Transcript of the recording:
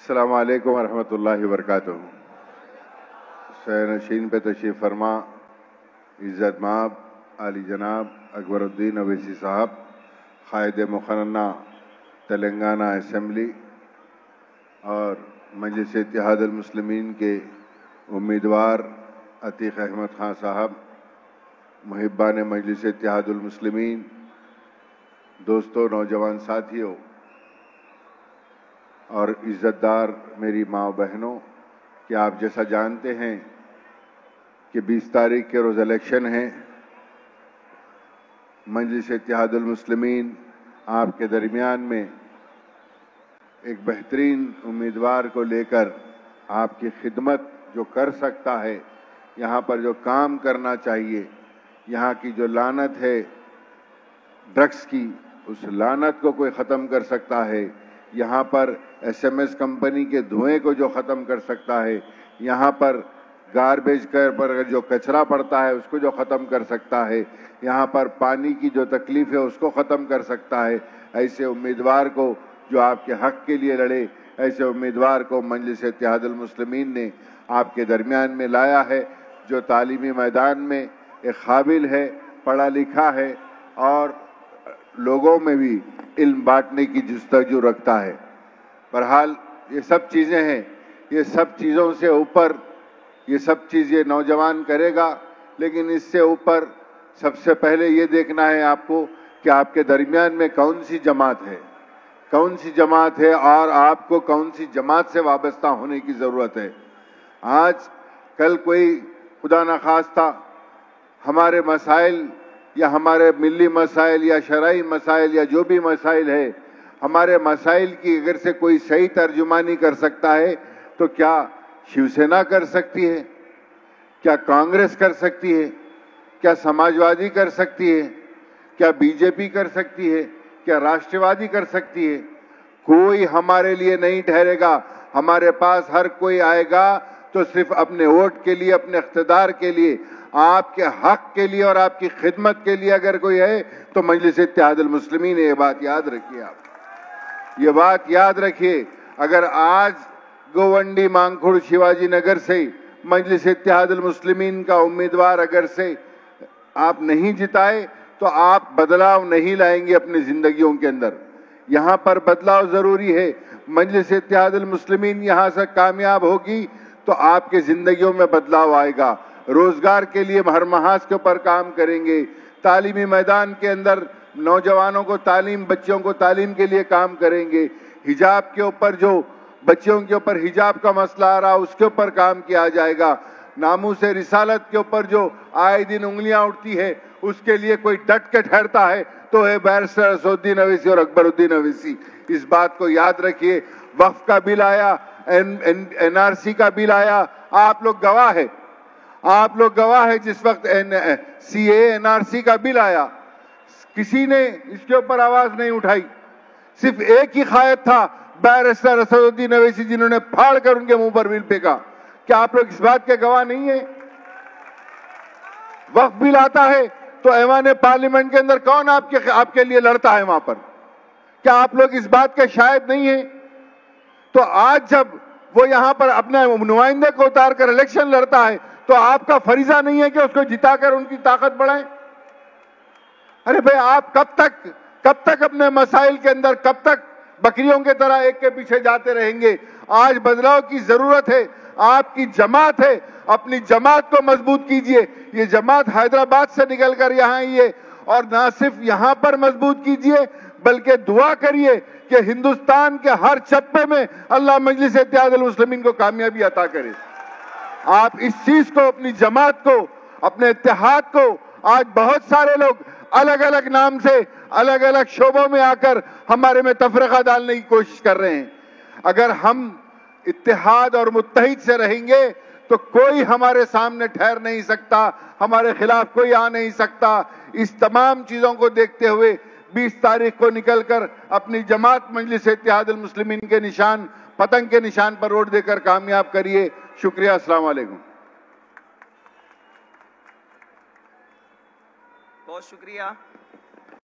अस्सलाम वालेकुम वरहमतुल्लाहि वबरकातुहू। सैनशीन पे तशरीफ़ फरमा इज़्ज़त माब आली जनाब अकबरुद्दीन अवैसी साहब, क़ायद मुक़र्रना तेलंगाना असम्बली और मजलिस इत्तेहादुल मुस्लिमीन के उम्मीदवार अतीक अहमद खान साहब, मुहिब्बान मजलिस इत्तेहादुल मुस्लिमीन, दोस्तों, नौजवान साथियों और इज़्ज़तदार मेरी माँ बहनों, कि आप जैसा जानते हैं कि 20 तारीख के रोज़ इलेक्शन है। मजलिस इत्तेहादुल मुस्लिमीन आपके दरमियान में एक बेहतरीन उम्मीदवार को लेकर आपकी खिदमत जो कर सकता है, यहाँ पर जो काम करना चाहिए, यहाँ की जो लानत है ड्रग्स की, उस लानत को कोई ख़त्म कर सकता है। यहाँ पर SMS कंपनी के धुएं को जो ख़त्म कर सकता है, यहाँ पर गार्बेज पर जो कचरा पड़ता है उसको जो ख़त्म कर सकता है, यहाँ पर पानी की जो तकलीफ़ है उसको ख़त्म कर सकता है, ऐसे उम्मीदवार को जो आपके हक़ के लिए लड़े, ऐसे उम्मीदवार को मजलिस इत्तेहादुल मुस्लिमीन ने आपके दरमियान में लाया है, जो तालीमी मैदान में एक काबिल है, पढ़ा लिखा है और लोगों में भी इल्म बांटने की जुस्तजू रखता है। बहरहाल ये सब चीज़ें हैं, ये सब चीज़ों से ऊपर ये सब चीज़ें नौजवान करेगा, लेकिन इससे ऊपर सबसे पहले ये देखना है आपको कि आपके दरमियान में कौन सी जमात है, कौन सी जमात है और आपको कौन सी जमात से वाबस्ता होने की ज़रूरत है। आज कल कोई खुदा न खास्ता हमारे मसाइल या हमारे मिली मसाइल या शरई मसाइल या जो भी मसाइल है, हमारे मसाइल की अगर से कोई सही तर्जुमानी कर सकता है तो क्या शिवसेना कर सकती है, क्या कांग्रेस कर सकती है, क्या समाजवादी कर सकती है, क्या बीजेपी कर सकती है, क्या राष्ट्रवादी कर सकती है? कोई हमारे लिए नहीं ठहरेगा। हमारे पास हर कोई आएगा तो सिर्फ अपने वोट के लिए, अपने इख्तिदार के लिए, आपके हक के लिए और आपकी खिदमत के लिए अगर कोई है तो मजलिस इत्तेहादुल मुस्लिमीन। ये बात याद रखिए, आप ये बात याद रखिए। अगर आज गोवंडी मांगखुड़ शिवाजी नगर से मजलिस इत्तेहादुल मुस्लिमीन का उम्मीदवार अगर से आप नहीं जिताए तो आप बदलाव नहीं लाएंगे अपनी जिंदगियों के अंदर। यहाँ पर बदलाव जरूरी है। मजलिस इत्तेहादुल मुस्लिमीन यहाँ से कामयाब होगी तो आपके जिंदगियों में बदलाव आएगा। रोजगार के लिए हर महाज के ऊपर काम करेंगे, तालीमी मैदान के अंदर नौजवानों को तालीम, बच्चों को तालीम के लिए काम करेंगे। हिजाब के ऊपर जो बच्चों के ऊपर हिजाब का मसला आ रहा उसके ऊपर काम किया जाएगा। नामूस रिसालत के ऊपर जो आए दिन उंगलियां उठती है उसके लिए कोई डट के ठहरता है तो है बैरिस्टर असदुद्दीन अवैसी और अकबरुद्दीन अवैसी। इस बात को याद रखिए। वक्फ का बिल आया, NRC का बिल आया, आप लोग गवाह है, आप लोग गवाह है। जिस वक्त CAA NRC का बिल आया किसी ने इसके ऊपर आवाज नहीं उठाई, सिर्फ एक ही खायद था बैरिस्टर असदुद्दीन अवैसी, जिन्होंने फाड़ कर उनके मुंह पर बिल फेंका। क्या आप लोग इस बात के गवाह नहीं है? वक्फ बिल आता है तो ऐवान पार्लियामेंट के अंदर कौन आपके लिए लड़ता है वहां पर? क्या आप लोग इस बात के शायद नहीं है? तो आज जब वो यहां पर अपने नुमाइंदे को उतार कर इलेक्शन लड़ता है तो आपका फरीजा नहीं है कि उसको जिताकर उनकी ताकत बढ़ाएं? अरे भाई, आप कब तक अपने मसाइल के अंदर कब तक बकरियों के तरह एक के पीछे जाते रहेंगे? आज बदलाव की जरूरत है। आपकी जमात है, अपनी जमात को मजबूत कीजिए। ये जमात हैदराबाद से निकलकर यहाँ आई है और ना सिर्फ यहाँ पर मजबूत कीजिए बल्कि दुआ करिए कि हिंदुस्तान के हर चप्पे में अल्लाह मजलिस इत्तेहादुल मुस्लिमीन को कामयाबी अता करे। आप इस चीज को, अपनी जमात को, अपने इत्तेहाद को, आज बहुत सारे लोग अलग अलग नाम से अलग अलग शोबों में आकर हमारे में तफरीका डालने की कोशिश कर रहे हैं। अगर हम इत्तेहाद और मुत्तहिद से रहेंगे तो कोई हमारे सामने ठहर नहीं सकता, हमारे खिलाफ कोई आ नहीं सकता। इस तमाम चीजों को देखते हुए 20 तारीख को निकलकर अपनी जमात मजलिस इत्तेहादुल मुस्लिमीन के निशान, पतंग के निशान पर वोट देकर कामयाब करिए। शुक्रिया। अस्सलाम वालेकुम। बहुत शुक्रिया।